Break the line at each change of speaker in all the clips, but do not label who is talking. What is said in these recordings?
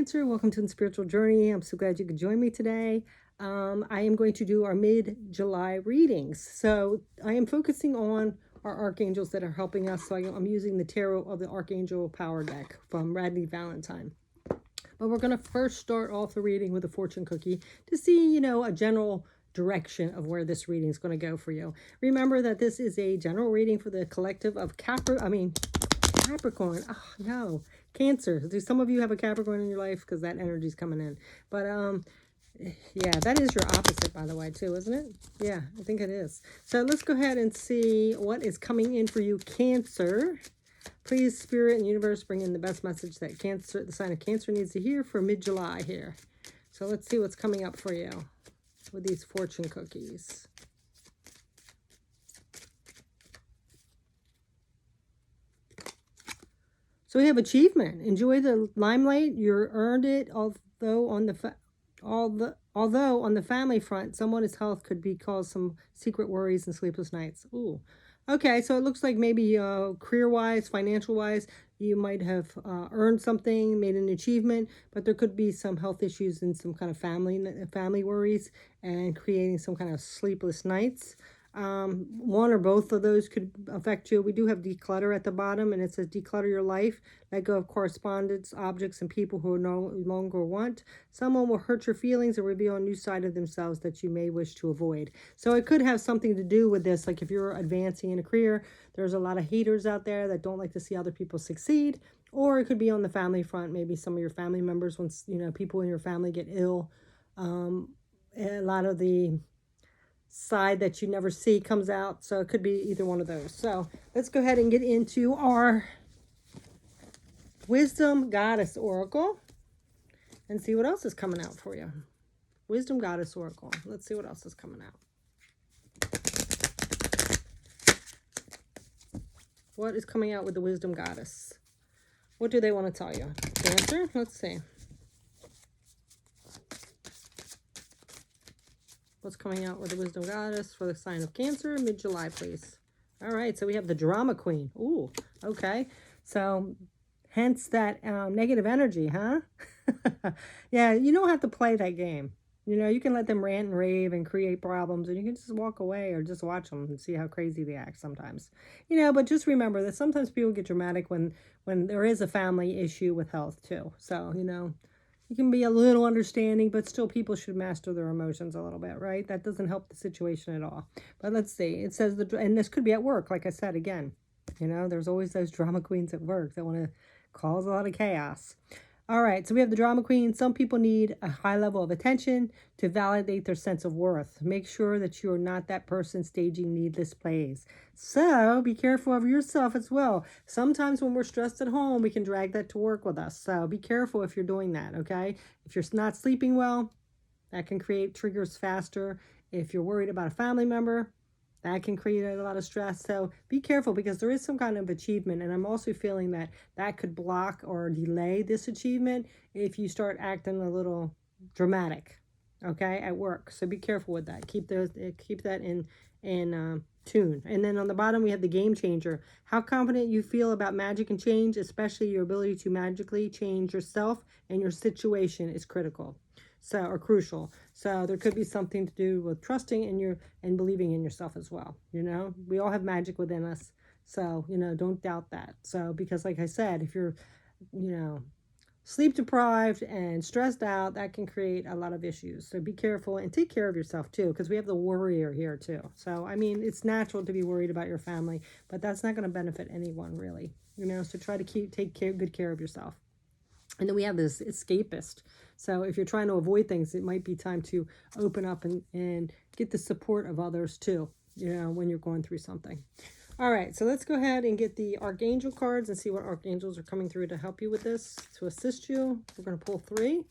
Cancer. Welcome to the Spiritual Journey. I'm so glad you could join me today. I am going to do our mid-July readings. So I am focusing on our archangels that are helping us. So I'm using the Tarot of the Archangel Power deck from Radley Valentine. But we're going to first start off the reading with a fortune cookie to see, a general direction of where this reading is going to go for you. Remember that this is a general reading for the collective of Capricorn. Oh, no. Cancer. Do some of you have a Capricorn in your life? Because that energy is coming in. But, yeah, that is your opposite, by the way, too, isn't it? Yeah, I think it is. So let's go ahead and see what is coming in for you, Cancer. Please, Spirit and Universe, bring in the best message that Cancer, the sign of Cancer, needs to hear for mid-July here. So let's see what's coming up for you with these fortune cookies. So we have achievement. Enjoy the limelight. You earned it. Although on the family front, someone's health could be cause some secret worries and sleepless nights. Ooh. Okay, so it looks like maybe career-wise, financial-wise, you might have earned something, made an achievement, but there could be some health issues and some kind of family worries and creating some kind of sleepless nights. One or both of those could affect you. We do have declutter at the bottom, and it says declutter your life. Let go of correspondence, objects, and people who no longer want. Someone will hurt your feelings or reveal a new side of themselves that you may wish to avoid. So it could have something to do with this. Like if you're advancing in a career, there's a lot of haters out there that don't like to see other people succeed. Or it could be on the family front. Maybe some of your family members, once people in your family get ill, a lot of the side that you never see comes out. So it could be either one of those. So let's go ahead and get into our Wisdom Goddess Oracle and see what else is coming out for you. Wisdom Goddess Oracle. Let's see what else is coming out. What is coming out with the Wisdom Goddess? What do they want to tell you? Cancer? Let's see. What's coming out with the Wisdom Goddess for the sign of Cancer? Mid-July, please. All right, so we have the Drama Queen. Ooh, okay. So, hence that negative energy, huh? Yeah, you don't have to play that game. You can let them rant and rave and create problems, and you can just walk away or just watch them and see how crazy they act sometimes. But just remember that sometimes people get dramatic when there is a family issue with health, too. So, you can be a little understanding, but still people should master their emotions a little bit, right? That doesn't help the situation at all. But let's see. It says, and this could be at work, like I said, again. There's always those drama queens at work that want to cause a lot of chaos. All right, so we have the Drama Queen. Some people need a high level of attention to validate their sense of worth. Make sure that you are not that person staging needless plays. So be careful of yourself as well. Sometimes when we're stressed at home, we can drag that to work with us. So be careful if you're doing that, okay? If you're not sleeping well, that can create triggers faster. If you're worried about a family member, that can create a lot of stress. So be careful because there is some kind of achievement. And I'm also feeling that that could block or delay this achievement if you start acting a little dramatic, okay, at work. So be careful with that. Keep that in tune. And then on the bottom, we have the Game Changer. How confident you feel about magic and change, especially your ability to magically change yourself and your situation, is critical. Or crucial. So there could be something to do with trusting in and believing in yourself as well. We all have magic within us. So, don't doubt that. So, because like I said, if you're, sleep deprived and stressed out, that can create a lot of issues. So be careful and take care of yourself too, because we have the warrior here too. So, I mean, it's natural to be worried about your family, but that's not going to benefit anyone really, so try to take good care of yourself. And then we have this escapist. So if you're trying to avoid things, it might be time to open up and get the support of others too, when you're going through something. All right, so let's go ahead and get the Archangel cards and see what Archangels are coming through to help you with this, to assist you. We're going to pull 3.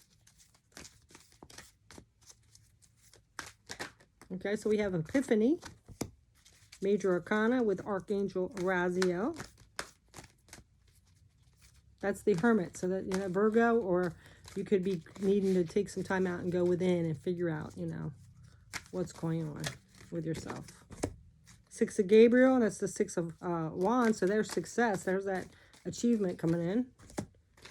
Okay, so we have Epiphany, Major Arcana with Archangel Raziel. That's the Hermit. So that, Virgo, or you could be needing to take some time out and go within and figure out, what's going on with yourself. 6 of Gabriel, that's the 6 of Wands. So there's success. There's that achievement coming in.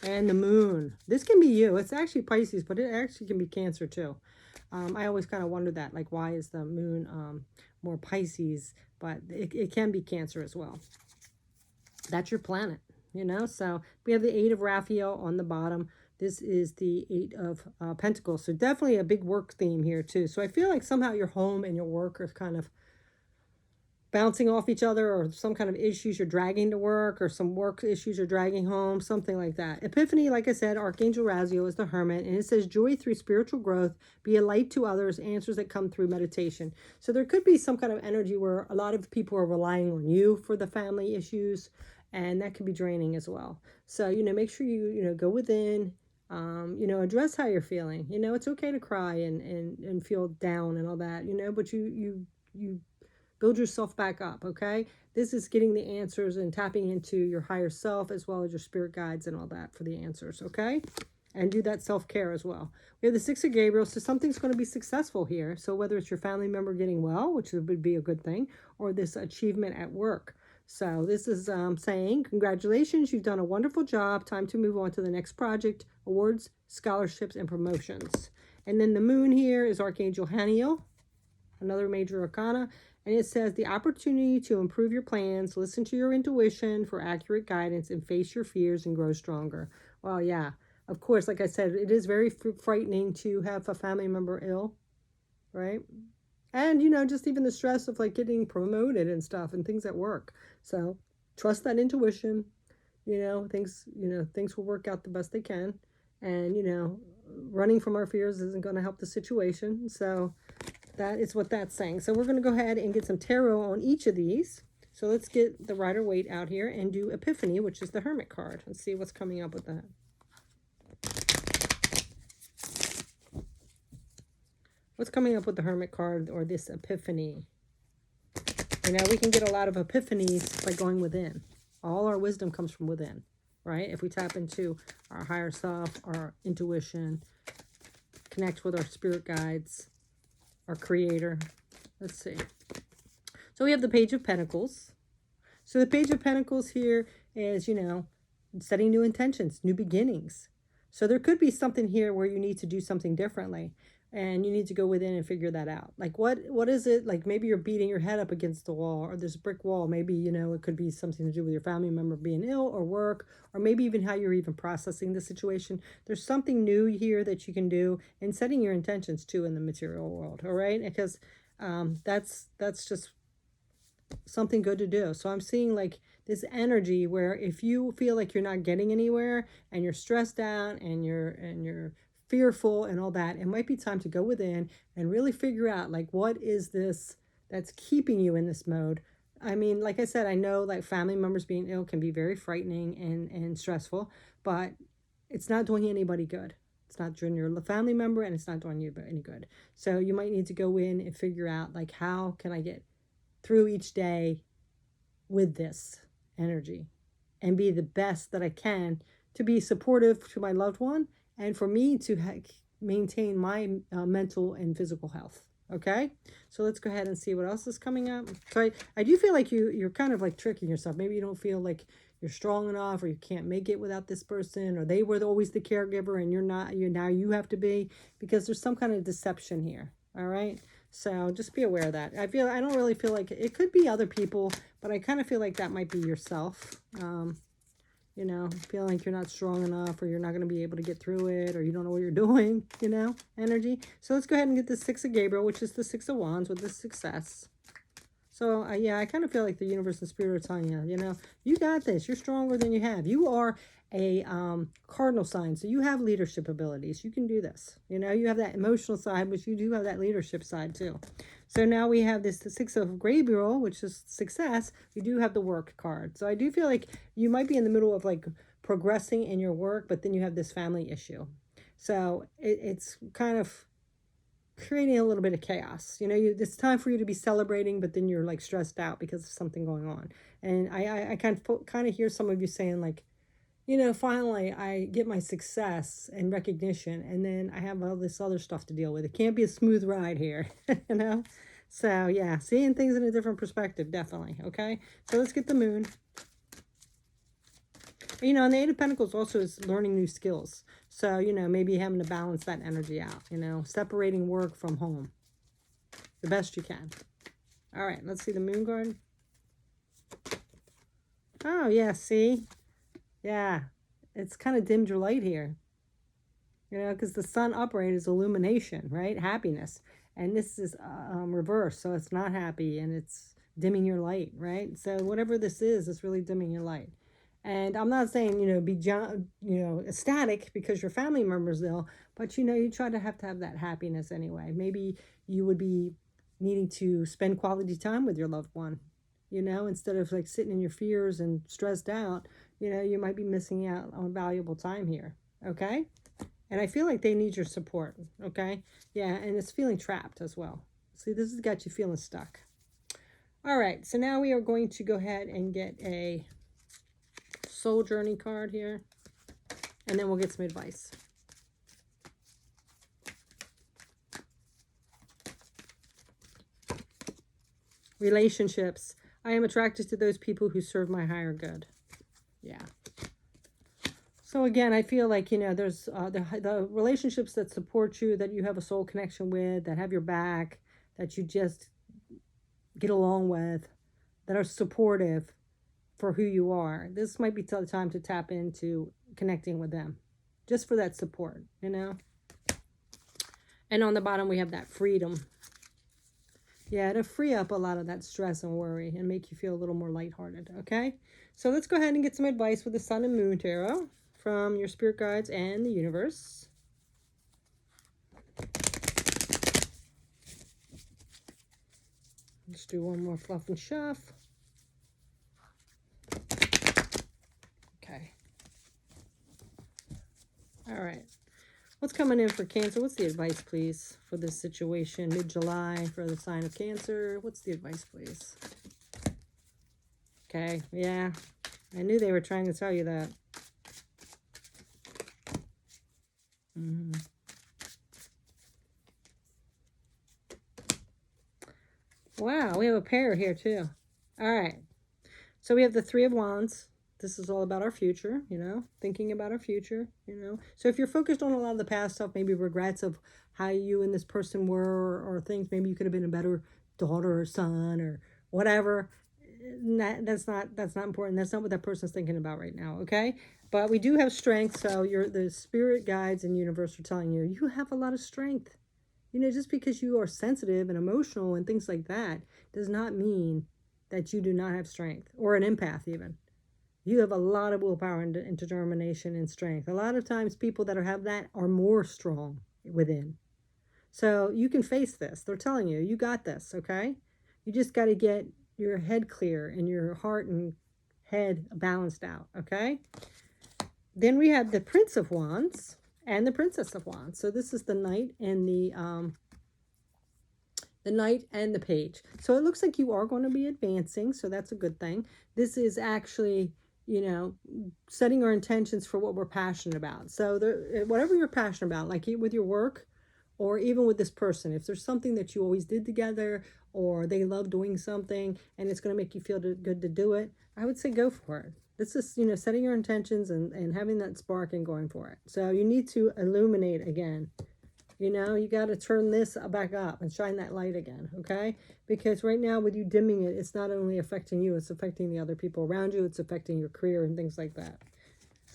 And the moon. This can be you. It's actually Pisces, but it actually can be Cancer too. I always kind of wondered that, like, why is the moon more Pisces? But it can be Cancer as well. That's your planet, you know. So we have the 8 of Raphael on the bottom. This is the 8 of Pentacles. So definitely a big work theme here too. So I feel like somehow your home and your work are kind of bouncing off each other, or some kind of issues you're dragging to work, or some work issues you're dragging home, something like that. Epiphany, like I said, Archangel Raziel is the Hermit, and it says joy through spiritual growth, be a light to others, answers that come through meditation. So there could be some kind of energy where a lot of people are relying on you for the family issues, and that can be draining as well. So, you know, make sure you go within, you know, address how you're feeling. You know, it's okay to cry and feel down and all that, you know, but you build yourself back up, okay? This is getting the answers and tapping into your higher self, as well as your spirit guides and all that for the answers, okay? And do that self-care as well. We have the 6 of Gabriel, so something's going to be successful here. So whether it's your family member getting well, which would be a good thing, or this achievement at work. So this is saying, congratulations, you've done a wonderful job. Time to move on to the next project, awards, scholarships, and promotions. And then the moon here is Archangel Haniel, another major arcana. And it says the opportunity to improve your plans, listen to your intuition for accurate guidance, and face your fears and grow stronger. Well, yeah, of course, like I said, it is very frightening to have a family member ill, right? And, you know, just even the stress of like getting promoted and stuff and things at work. So trust that intuition, you know, things will work out the best they can. And, you know, running from our fears isn't going to help the situation. So that is what that's saying. So we're going to go ahead and get some tarot on each of these. So let's get the Rider-Waite out here and do Epiphany, which is the Hermit card. Let's see what's coming up with that. What's coming up with the Hermit card or this Epiphany? You know, we can get a lot of epiphanies by going within. All our wisdom comes from within, right? If we tap into our higher self, our intuition, connect with our spirit guides, our creator. Let's see. So we have the Page of Pentacles. So the Page of Pentacles here is, you know, setting new intentions, new beginnings. So there could be something here where you need to do something differently, and you need to go within and figure that out. Like what is it? Like maybe you're beating your head up against the wall, or there's a brick wall. Maybe, you know, it could be something to do with your family member being ill or work, or maybe even how you're even processing the situation. There's something new here that you can do, and setting your intentions too in the material world, all right? Because that's just something good to do. So I'm seeing like this energy where if you feel like you're not getting anywhere and you're stressed out and you're fearful and all that, it might be time to go within and really figure out like what is this that's keeping you in this mode. I mean, like I said, I know like family members being ill can be very frightening and stressful, but it's not doing anybody good. It's not doing your family member, and it's not doing you any good. So you might need to go in and figure out like, how can I get through each day with this energy and be the best that I can to be supportive to my loved one, and for me to maintain my mental and physical health. Okay, so let's go ahead and see what else is coming up. So I do feel like you're kind of like tricking yourself. Maybe you don't feel like you're strong enough, or you can't make it without this person, or they were always the caregiver and you're not. Now you have to be, because there's some kind of deception here. All right, so just be aware of that. I don't really feel like it could be other people, but I kind of feel like that might be yourself. You know, feeling like you're not strong enough, or you're not going to be able to get through it, or you don't know what you're doing, you know, energy. So let's go ahead and get the 6 of Gabriel, which is the 6 of Wands with the success. So, yeah, I kind of feel like the universe and spirit are telling you, you know, you got this. You're stronger than you have. You are a cardinal sign, so you have leadership abilities. You can do this. You know, you have that emotional side, but you do have that leadership side too. So now we have this, the 6 of Gabriel, which is success. We do have the work card. So I do feel like you might be in the middle of like progressing in your work, but then you have this family issue. So it's kind of creating a little bit of chaos. You know, it's time for you to be celebrating, but then you're like stressed out because of something going on. And I kind of hear some of you saying like, you know, finally I get my success and recognition, and then I have all this other stuff to deal with. It can't be a smooth ride here, you know? So yeah, seeing things in a different perspective, definitely. Okay, so let's get the moon. You know, and the Eight of Pentacles also is learning new skills. So, you know, maybe having to balance that energy out, you know, separating work from home the best you can. All right, let's see the Moon card. Oh, yeah, see? Yeah, it's kind of dimmed your light here. You know, because the sun upright is illumination, right? Happiness. And this is reverse, so it's not happy and it's dimming your light, right? So whatever this is, it's really dimming your light. And I'm not saying, you know, be, you know, ecstatic because your family members ill, but, you know, you try to have that happiness anyway. Maybe you would be needing to spend quality time with your loved one, you know, instead of like sitting in your fears and stressed out, you know, you might be missing out on valuable time here, okay? And I feel like they need your support, okay? Yeah, and it's feeling trapped as well. See, this has got you feeling stuck. All right, so now we are going to go ahead and get a soul journey card here, and then we'll get some advice. Relationships. I am attracted to those people who serve my higher good. Yeah. So again, I feel like, you know, there's the relationships that support you, that you have a soul connection with, that have your back, that you just get along with, that are supportive for who you are. This might be the time to tap into connecting with them, just for that support, you know. And on the bottom, we have that freedom. Yeah, to free up a lot of that stress and worry and make you feel a little more lighthearted, okay? So let's go ahead and get some advice with the Sun and Moon Tarot from your spirit guides and the universe. Let's do one more fluff and shuff. Okay. All right. What's coming in for Cancer? What's the advice, please, for this situation? Mid-July for the sign of Cancer. What's the advice, please? Okay. Yeah. I knew they were trying to tell you that. Wow, we have a pair here too. All right. So we have the Three of Wands. This is all about our future, you know, thinking about our future, you know. So if you're focused on a lot of the past stuff, maybe regrets of how you and this person were, or things, maybe you could have been a better daughter or son or whatever. That's not important. That's not what that person's thinking about right now, okay? But we do have strength, so the spirit guides and universe are telling you, you have a lot of strength. You know, just because you are sensitive and emotional and things like that does not mean that you do not have strength, or an empath even. You have a lot of willpower and determination and strength. A lot of times people that have that are more strong within. So you can face this. They're telling you, you got this, okay? You just got to get your head clear and your heart and head balanced out, okay? Then we have the Prince of Wands and the Princess of Wands. So this is the Knight and the Knight and the Page. So it looks like you are going to be advancing, so that's a good thing. This is actually, you know, setting our intentions for what we're passionate about. So whatever you're passionate about, like with your work or even with this person, if there's something that you always did together, or they love doing something and it's going to make you feel good to do it, I would say go for it. This is, you know, setting your intentions and having that spark and going for it. So you need to illuminate again. You know, you got to turn this back up and shine that light again, okay? Because right now with you dimming it, it's not only affecting you, it's affecting the other people around you. It's affecting your career and things like that.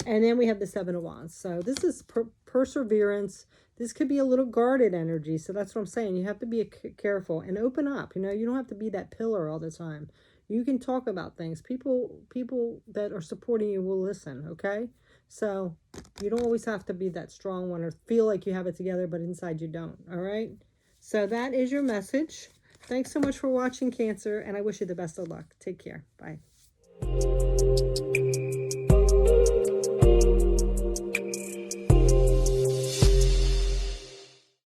And then we have the Seven of Wands. So this is perseverance. This could be a little guarded energy. So that's what I'm saying. You have to be careful and open up. You know, you don't have to be that pillar all the time. You can talk about things. People that are supporting you will listen, okay? So you don't always have to be that strong one or feel like you have it together, but inside you don't, all right? So that is your message. Thanks so much for watching, Cancer, and I wish you the best of luck. Take care. Bye.